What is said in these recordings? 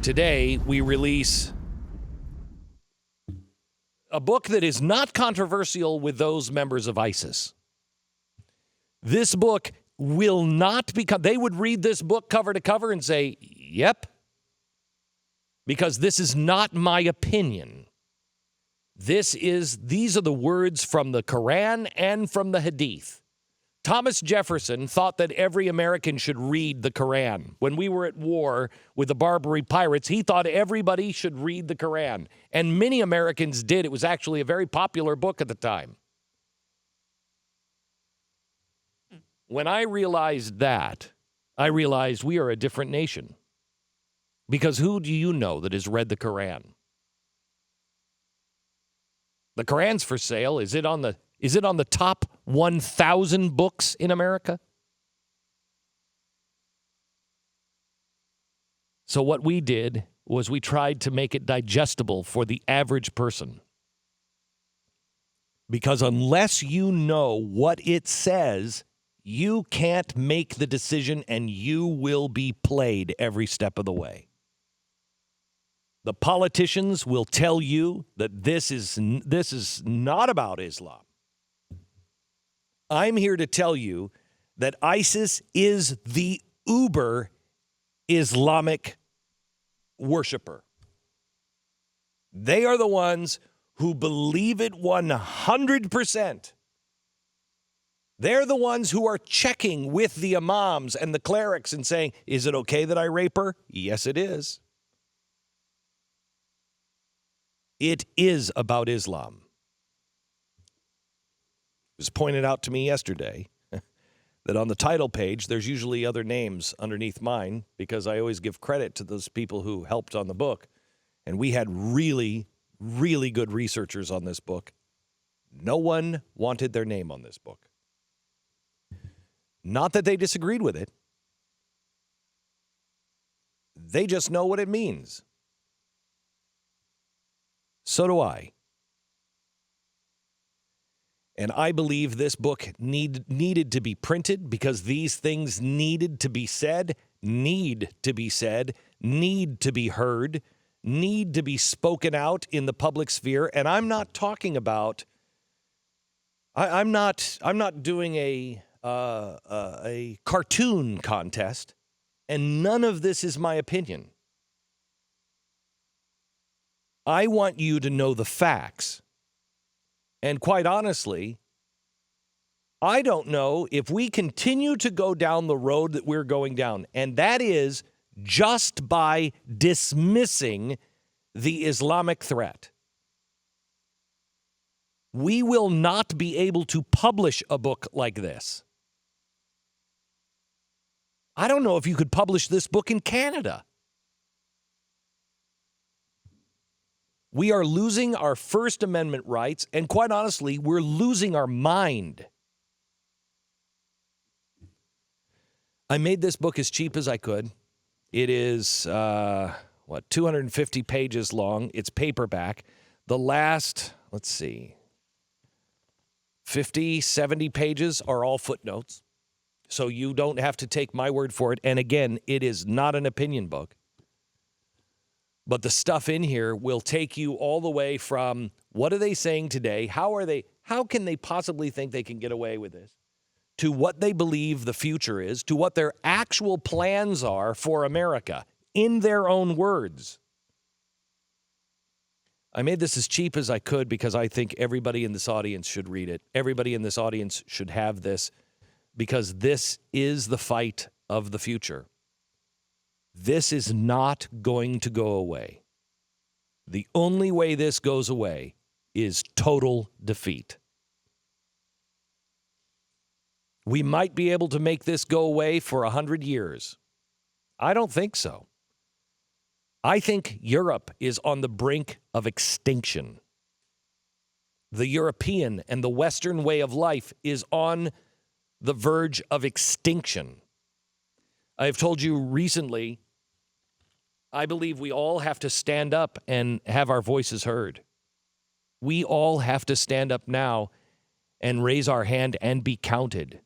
Today, we release a book that is not controversial with those members of ISIS. This book will not become, they would read this book cover to cover and say, yep, because this is not my opinion. These are the words from the Quran and from the Hadith. Thomas Jefferson thought that every American should read the Quran. When we were at war with the Barbary pirates, he thought everybody should read the Quran. And many Americans did. It was actually a very popular book at the time. When I realized that, I realized we are a different nation. Because who do you know that has read the Quran? The Quran's for sale. Is it on the top 1,000 books in America? So what we did was we tried to make it digestible for the average person. Because unless you know what it says, you can't make the decision and you will be played every step of the way. The politicians will tell you that this is not about Islam. I'm here to tell you that ISIS is the uber Islamic worshiper. They are the ones who believe it 100%. They're the ones who are checking with the imams and the clerics and saying, is it okay that I rape her? Yes, it is. It is about Islam. It was pointed out to me yesterday that on the title page, there's usually other names underneath mine because I always give credit to those people who helped on the book. And we had really, really good researchers on this book. No one wanted their name on this book. Not that they disagreed with it. They just know what it means. So do I. And I believe this book needed to be printed because these things needed to be said, need to be said, need to be heard, need to be spoken out in the public sphere. And I'm not talking about, I'm not doing a cartoon contest, and none of this is my opinion. I want you to know the facts. And quite honestly, I don't know if we continue to go down the road that we're going down, and that is just by dismissing the Islamic threat. We will not be able to publish a book like this. I don't know if you could publish this book in Canada. We are losing our First Amendment rights, and quite honestly, we're losing our mind. I made this book as cheap as I could. It is, 250 pages long. It's paperback. The last, 50, 70 pages are all footnotes. So you don't have to take my word for it. And again, it is not an opinion book. But the stuff in here will take you all the way from what are they saying today? How can they possibly think they can get away with this? To what they believe the future is, to what their actual plans are for America in their own words. I made this as cheap as I could because I think everybody in this audience should read it. Everybody in this audience should have this because this is the fight of the future. This is not going to go away. The only way this goes away is total defeat. We might be able to make this go away for 100 years. I don't think so. I think Europe is on the brink of extinction. The European and the Western way of life is on the verge of extinction. I have told you recently, I believe we all have to stand up and have our voices heard. We all have to stand up now and raise our hand and be counted.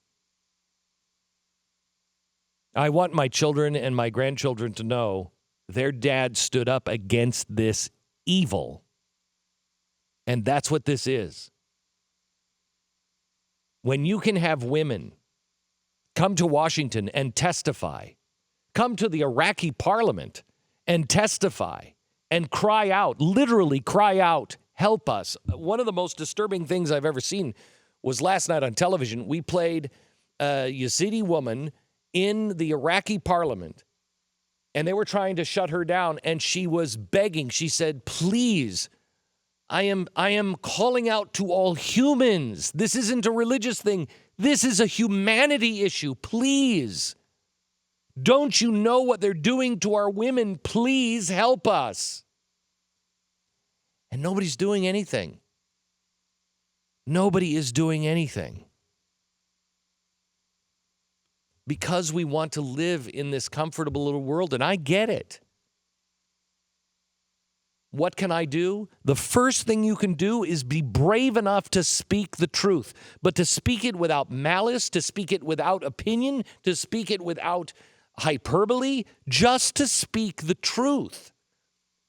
I want my children and my grandchildren to know Their dad stood up against this evil. And that's what this is. When you can have women come to Washington and testify, come to the Iraqi parliament and testify and cry out, literally cry out, help us. One of the most disturbing things I've ever seen was last night on television. We played a Yazidi woman in the Iraqi parliament, and they were trying to shut her down, and she was begging. She said, please, I am calling out to all humans. This isn't a religious thing. This is a humanity issue. Please. Don't you know what they're doing to our women? Please help us. And nobody's doing anything. Nobody is doing anything. Because we want to live in this comfortable little world, and I get it. What can I do? The first thing you can do is be brave enough to speak the truth, but to speak it without malice, to speak it without opinion, to speak it without hyperbole, just to speak the truth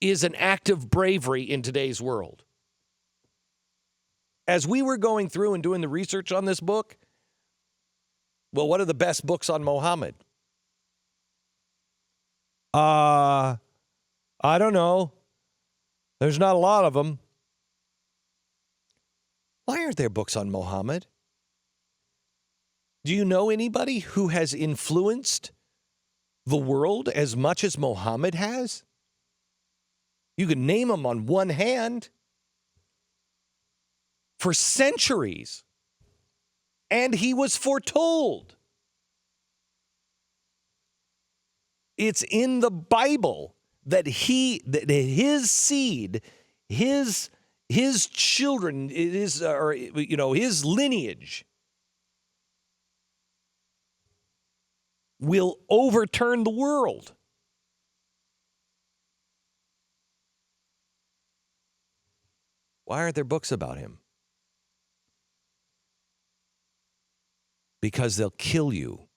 is an act of bravery in today's world. As we were going through and doing the research on this book, well, what are the best books on Muhammad? I don't know. There's not a lot of them. Why aren't there books on Muhammad? Do you know anybody who has influenced the world as much as Muhammad has? You can name them on one hand. For centuries. And he was foretold. It's in the Bible that his seed, his children, his lineage will overturn the world. Why aren't there books about him? Because they'll kill you.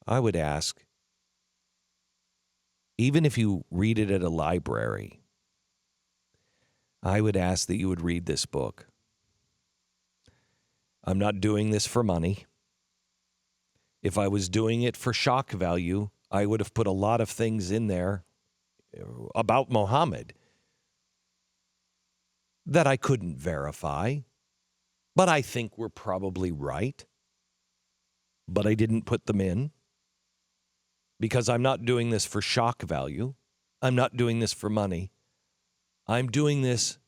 I would ask, even if you read it at a library, I would ask that you would read this book. I'm not doing this for money. If I was doing it for shock value, I would have put a lot of things in there about Muhammad that I couldn't verify, but I think we're probably right. But I didn't put them in because I'm not doing this for shock value. I'm not doing this for money. I'm doing this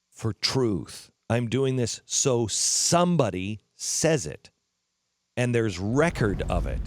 for truth. I'm doing this so somebody says it, and there's record of it.